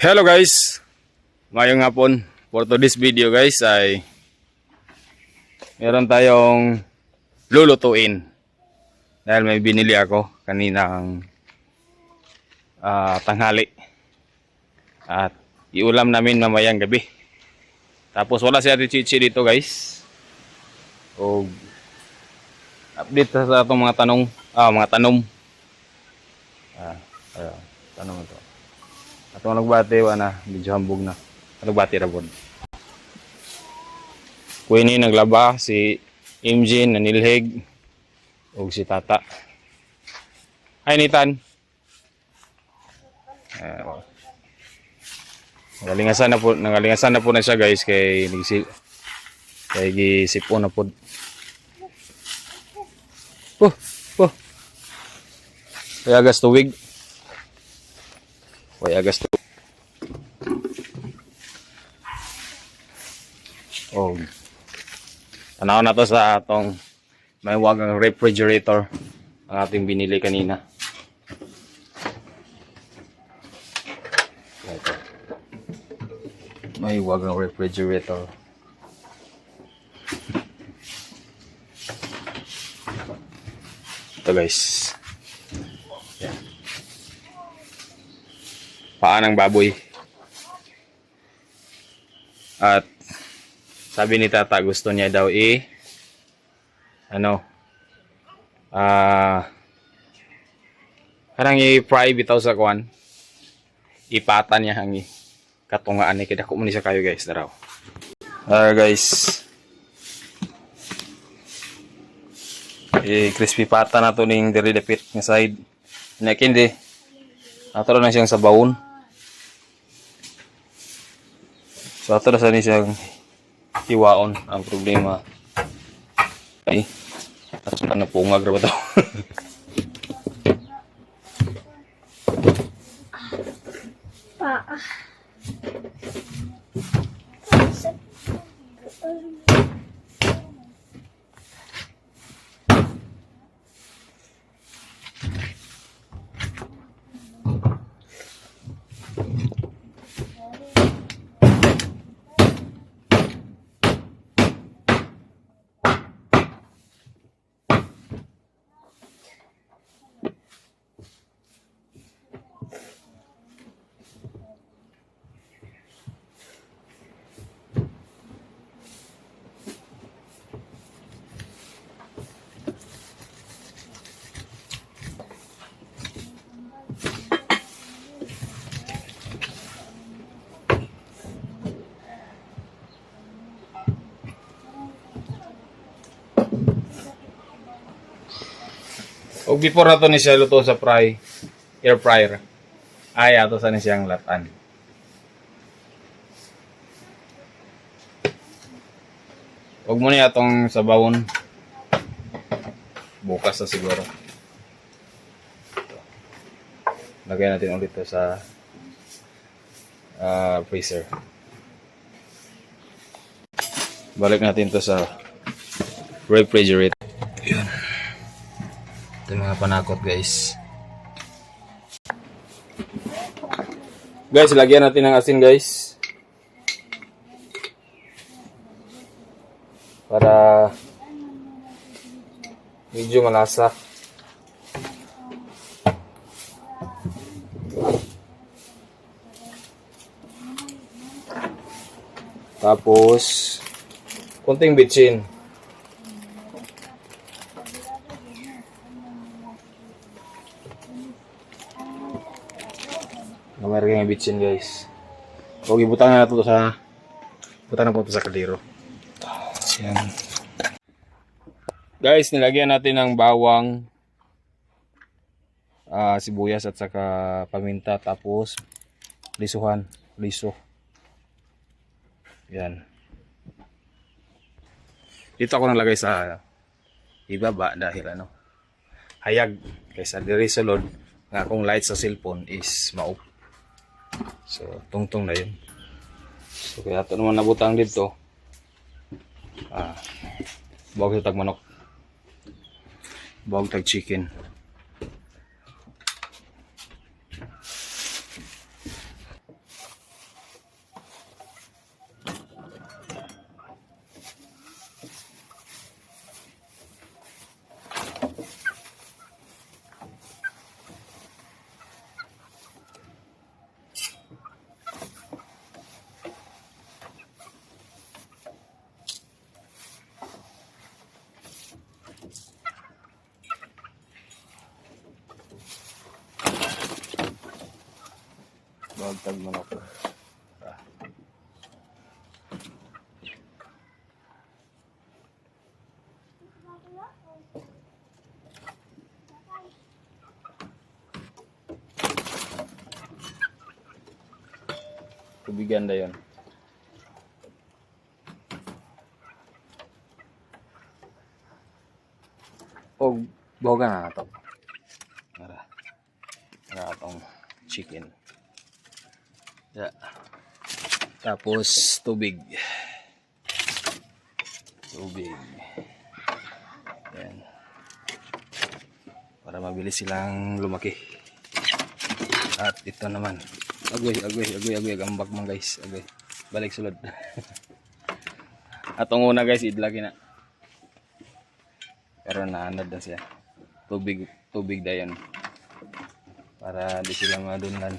Hello guys, ngayong hapon for today's video guys ay meron tayong lulutuin dahil may binili ako kaninang tanghali at iulam namin mamayang gabi. Tapos wala si Ate Chichi dito guys, o update sa atong mga tanong tanom tanong ito. Atong nagbati na, medyo hambog na. Nagbati ra pod. Kuini naglaba si Imjin, nanilhig ug si Tata. Hi Nitan. Nangalingasan na po na siya guys kay gisipon na pod. Kaya agas tuwig. Oh. Tanaw na to sa atong may wagang refrigerator ang ating binili kanina. May wagang refrigerator. Ito guys. Yan. Paa ng baboy. At sabi ni Tata gusto niya daw parang i-fry bitaw sa kuan. Ipatan niya ang katungaan ni kidako mo ni sa kayo guys daraw. Guys. Crispy pata na to ning diri dapit nga side. Nakindi. Ato na siyang sabawon. So ato na sa ni siyang hiwaon. Ang problema ay ato na pungag ra ba to. O before nato ni siya luto sa air fryer. Ay ato sa ni siyang latan. Huwag mo na atong sabawon. Bukas na siguro. Lagyan natin ulit ito sa freezer. Balik natin ito sa refrigerator. Yun. Ito yung mga panakot guys. Guys, lagyan natin ng asin guys. Para medyo malasa. Tapos konting bitchin. Namarga yung bitchin guys. Huwag ibutang na ito sa kaldero. Yan. Guys, nilagyan natin ng bawang, sibuyas at saka paminta. Tapos liso. Yan. Dito ako nalagay sa ibaba dahil hayag. Kaysa diri sulod nga akong light sa cellphone is ma-off. So, tungtong na yun. So, kaya ito naman nabutang dito. Bawag tag manok. Bawag tag chicken. Bagtag manok. Tubigan na yun. O, boga na ito. Para itong chicken. Yeah. Tapos, tubig. Tubig. Yan. Para mabilis silang lumaki. At ito naman. Agoy. Agambak man guys. Agoy. Balik sulod. Atong una guys, idlagi na. Pero naanad na siya. Tubig dayon. Para di sila madunlan.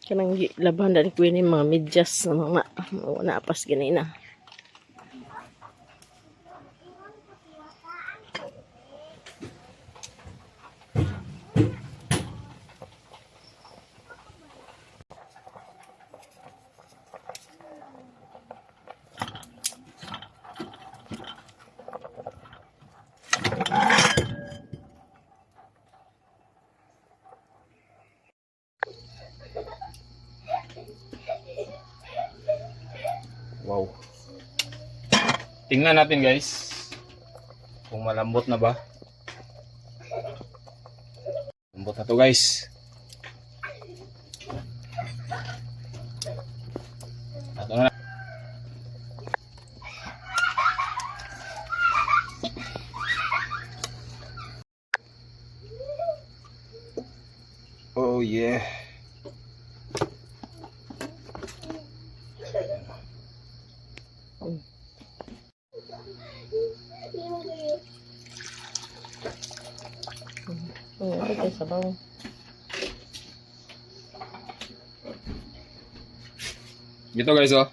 Kanang laban dari ko ini mga medyas na mga naapas ganay na. Wow. Tingnan natin guys. Kung malambot na ba. Lambot na to guys. Ito na. Oh yeah. Ito sabaw. Ito guys oh.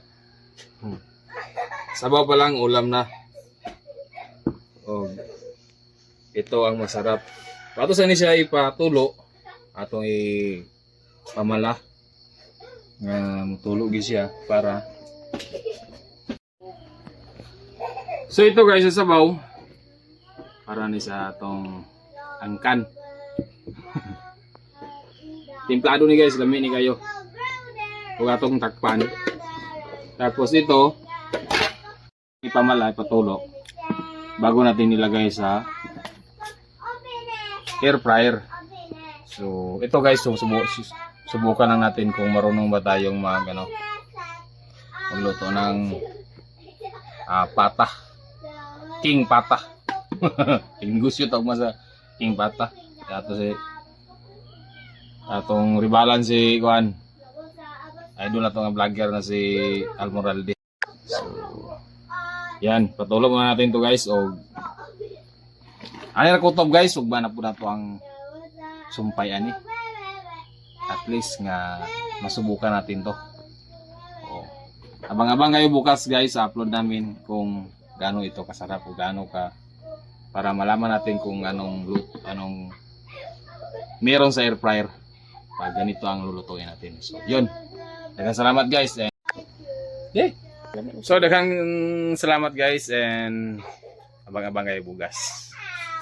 Sabaw pa lang ulam na. Oh. Ito ang masarap. Pato sa ni siya ipatulo atong pamala nga tulog siya para. So ito guys, sa sabaw para ni sa atong angkan. Timplado ni guys, lami ni kayo. Huwag atong takpan. Tapos ito ipamala, ipatulo bago natin nilagay sa air fryer. So ito guys, subukan lang natin kung marunong ba tayong magluto ng pata. King pata. Ingusyo tawag mo sa king pata. Ato si atong ribalan si Juan. Idol na to nga vlogger na si Almoralde. So yan, patulong na natin to guys. O ano na kutob guys, ug ba na po na to ang sumpay ani. At least nga masubukan natin to. O, abang-abang kayo bukas guys, upload namin kung gaano ito kasarap o gaano ka para malaman natin kung anong meron sa air fryer pag ganito ang lulutuin natin. So yun, daghang salamat guys and so daghang salamat guys and abang-abang kayo bukas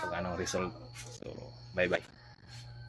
kung anong result. So bye bye.